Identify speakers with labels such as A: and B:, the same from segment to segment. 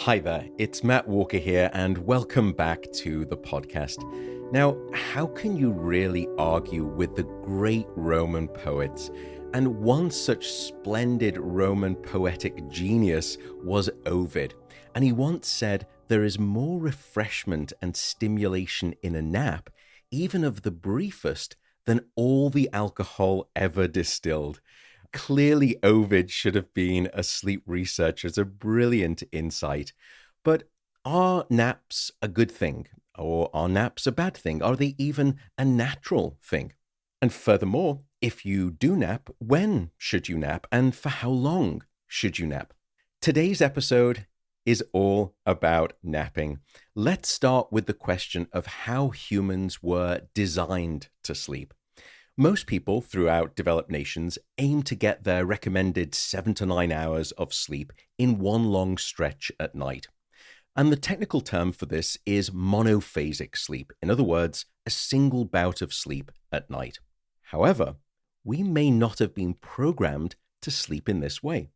A: Hi there, it's Matt Walker here, and welcome back to the podcast. Now, how can you really argue with the great Roman poets? And one such splendid Roman poetic genius was Ovid. And he once said, "There is more refreshment and stimulation in a nap, even of the briefest, than all the alcohol ever distilled." Clearly, Ovid should have been a sleep researcher. It's a brilliant insight. But are naps a good thing? Or are naps a bad thing? Are they even a natural thing? And furthermore, if you do nap, when should you nap? And for how long should you nap? Today's episode is all about napping. Let's start with the question of how humans were designed to sleep. Most people throughout developed nations aim to get their recommended 7 to 9 hours of sleep in one long stretch at night. And the technical term for this is monophasic sleep. In other words, a single bout of sleep at night. However, we may not have been programmed to sleep in this way.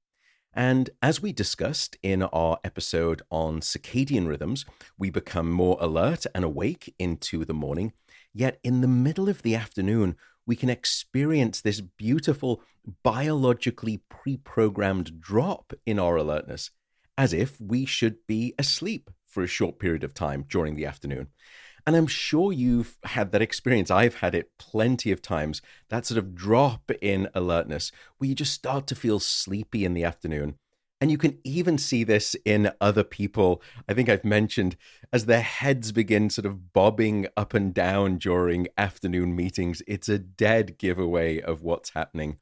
A: And as we discussed in our episode on circadian rhythms, we become more alert and awake into the morning. Yet in the middle of the afternoon, we can experience this beautiful biologically pre-programmed drop in our alertness, as if we should be asleep for a short period of time during the afternoon. And I'm sure you've had that experience. I've had it plenty of times, that sort of drop in alertness where you just start to feel sleepy in the afternoon. And you can even see this in other people. I think I've mentioned as their heads begin sort of bobbing up and down during afternoon meetings, it's a dead giveaway of what's happening.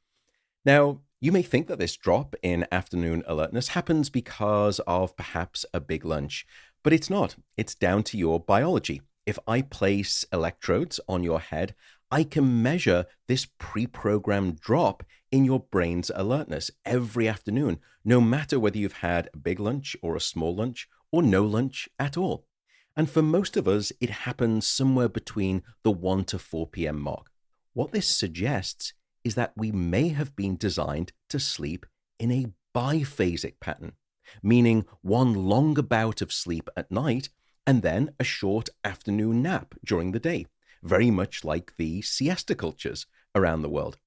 A: Now, you may think that this drop in afternoon alertness happens because of perhaps a big lunch, but it's not. It's down to your biology. If I place electrodes on your head, I can measure this pre-programmed drop in your brain's alertness every afternoon, no matter whether you've had a big lunch or a small lunch or no lunch at all. And for most of us, it happens somewhere between the 1 to 4 p.m. mark. What this suggests is that we may have been designed to sleep in a biphasic pattern, meaning one longer bout of sleep at night and then a short afternoon nap during the day, very much like the siesta cultures around the world.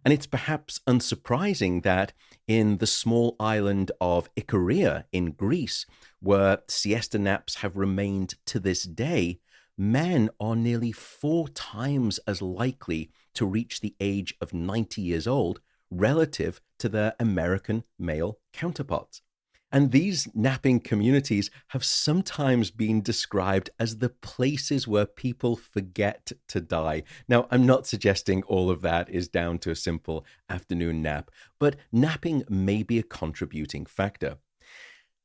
A: And it's perhaps unsurprising that in the small island of Icaria in Greece, where siesta naps have remained to this day, men are nearly 4 times as likely to reach the age of 90 years old relative to their American male counterparts. And these napping communities have sometimes been described as the places where people forget to die. Now, I'm not suggesting all of that is down to a simple afternoon nap, but napping may be a contributing factor.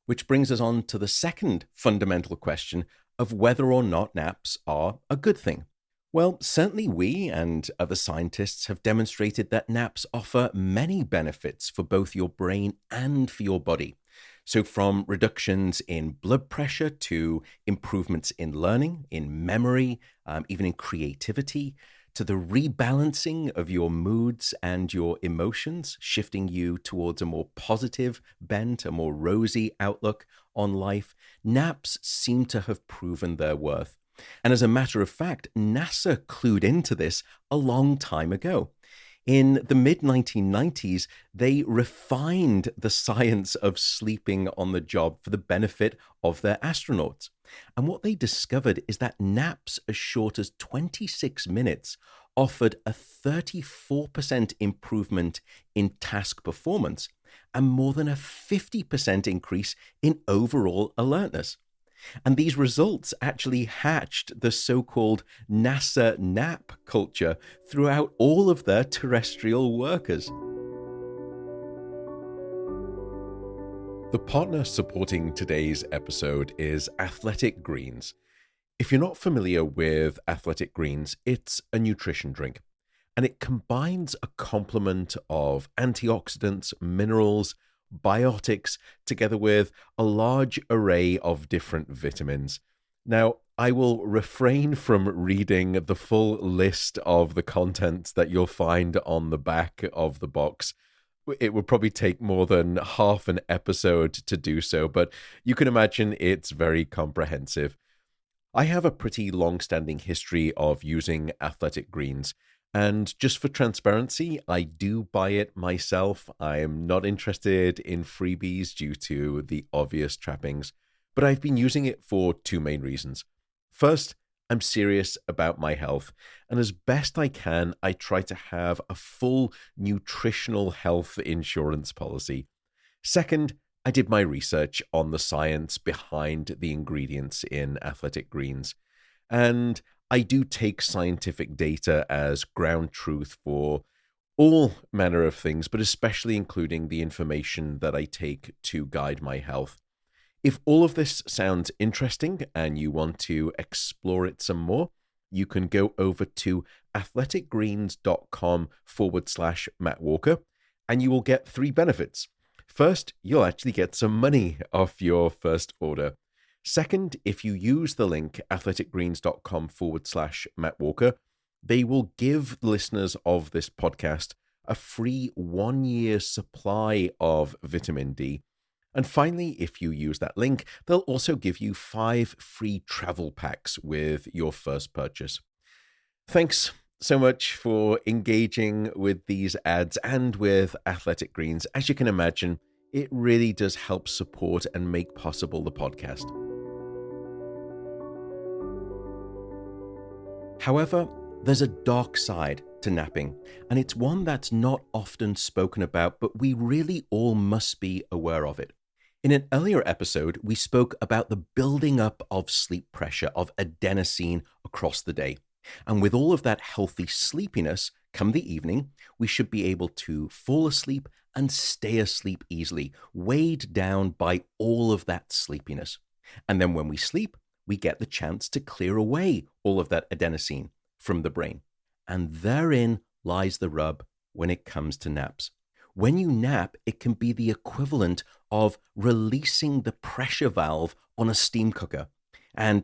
A: Which brings us on to the second fundamental question of whether or not naps are a good thing. Well, certainly we and other scientists have demonstrated that naps offer many benefits for both your brain and for your body. So from reductions in blood pressure to improvements in learning, in memory, even in creativity, to the rebalancing of your moods and your emotions, shifting you towards a more positive bent, a more rosy outlook on life, naps seem to have proven their worth. And as a matter of fact, NASA clued into this a long time ago. In the mid-1990s, they refined the science of sleeping on the job for the benefit of their astronauts. And what they discovered is that naps as short as 26 minutes offered a 34% improvement in task performance and more than a 50% increase in overall alertness. And these results actually hatched the so-called NASA nap culture throughout all of their terrestrial workers. The partner supporting today's episode is Athletic Greens. If you're not familiar with Athletic Greens, it's a nutrition drink, and it combines a complement of antioxidants, minerals, biotics, together with a large array of different vitamins. Now, I will refrain from reading the full list of the contents that you'll find on the back of the box, it would probably take more than half an episode to do so, but you can imagine it's very comprehensive. I have a pretty long-standing history of using athletic greens, and just for transparency, I do buy it myself. I am not interested in freebies due to the obvious trappings, but I've been using it for two main reasons. First, I'm serious about my health, and as best I can, I try to have a full nutritional health insurance policy. Second, I did my research on the science behind the ingredients in athletic greens, and I do take scientific data as ground truth for all manner of things, but especially including the information that I take to guide my health. If all of this sounds interesting and you want to explore it some more, you can go over to athleticgreens.com/Matt Walker, and you will get three benefits. First, you'll actually get some money off your first order. Second, if you use the link athleticgreens.com/Matt Walker, they will give listeners of this podcast a free 1-year supply of vitamin D. And finally, if you use that link, they'll also give you 5 free travel packs with your first purchase. Thanks so much for engaging with these ads and with Athletic Greens. As you can imagine, it really does help support and make possible the podcast. However, there's a dark side to napping, and it's one that's not often spoken about, but we really all must be aware of it. In an earlier episode, we spoke about the building up of sleep pressure, of adenosine across the day. And with all of that healthy sleepiness, come the evening, we should be able to fall asleep and stay asleep easily, weighed down by all of that sleepiness. And then when we sleep, we get the chance to clear away all of that adenosine from the brain. And therein lies the rub when it comes to naps. When you nap, it can be the equivalent of releasing the pressure valve on a steam cooker. And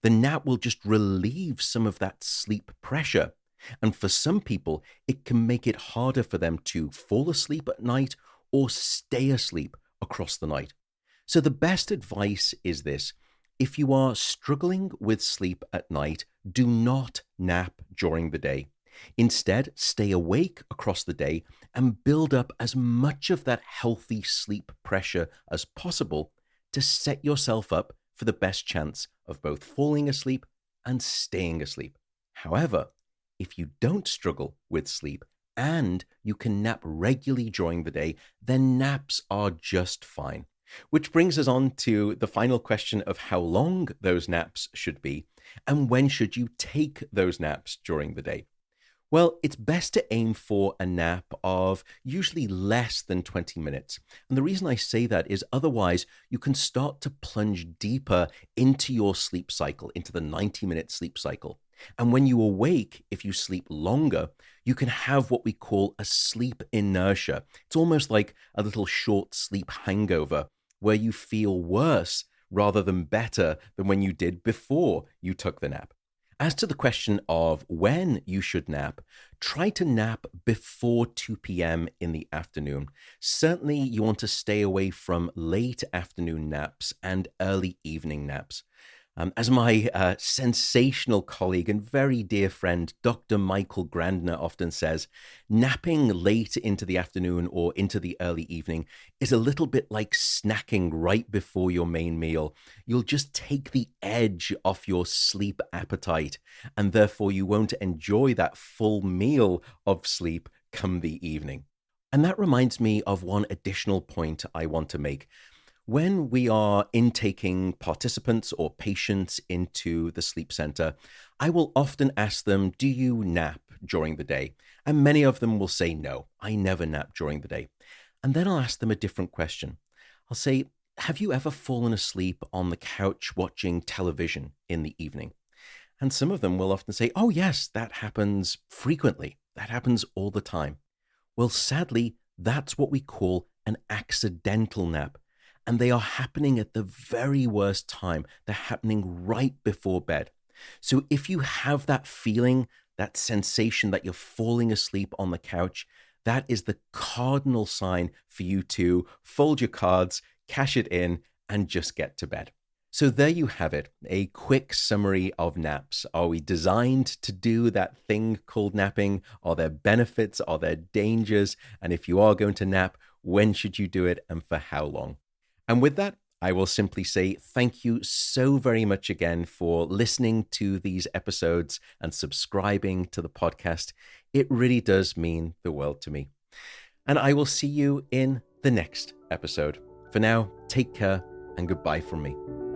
A: the nap will just relieve some of that sleep pressure. And for some people, it can make it harder for them to fall asleep at night or stay asleep across the night. So the best advice is this. If you are struggling with sleep at night, do not nap during the day. Instead, stay awake across the day and build up as much of that healthy sleep pressure as possible to set yourself up for the best chance of both falling asleep and staying asleep. However, if you don't struggle with sleep and you can nap regularly during the day, then naps are just fine. Which brings us on to the final question of how long those naps should be and when should you take those naps during the day. Well, it's best to aim for a nap of usually less than 20 minutes. And the reason I say that is otherwise you can start to plunge deeper into your sleep cycle, into the 90-minute sleep cycle. And when you awake, if you sleep longer, you can have what we call a sleep inertia. It's almost like a little short sleep hangover where you feel worse rather than better than when you did before you took the nap. As to the question of when you should nap, try to nap before 2 p.m. in the afternoon. Certainly, you want to stay away from late afternoon naps and early evening naps. As my sensational colleague and very dear friend, Dr. Michael Grandner often says, napping late into the afternoon or into the early evening is a little bit like snacking right before your main meal. You'll just take the edge off your sleep appetite, and therefore you won't enjoy that full meal of sleep come the evening. And that reminds me of one additional point I want to make. When we are intaking participants or patients into the sleep center, I will often ask them, do you nap during the day? And many of them will say, no, I never nap during the day. And then I'll ask them a different question. I'll say, have you ever fallen asleep on the couch watching television in the evening? And some of them will often say, oh yes, that happens frequently. That happens all the time. Well, sadly, that's what we call an accidental nap. And they are happening at the very worst time. They're happening right before bed. So if you have that feeling, that sensation that you're falling asleep on the couch, that is the cardinal sign for you to fold your cards, cash it in, and just get to bed. So there you have it, a quick summary of naps. Are we designed to do that thing called napping? Are there benefits? Are there dangers? And if you are going to nap, when should you do it and for how long? And with that, I will simply say thank you so very much again for listening to these episodes and subscribing to the podcast. It really does mean the world to me. And I will see you in the next episode. For now, take care and goodbye from me.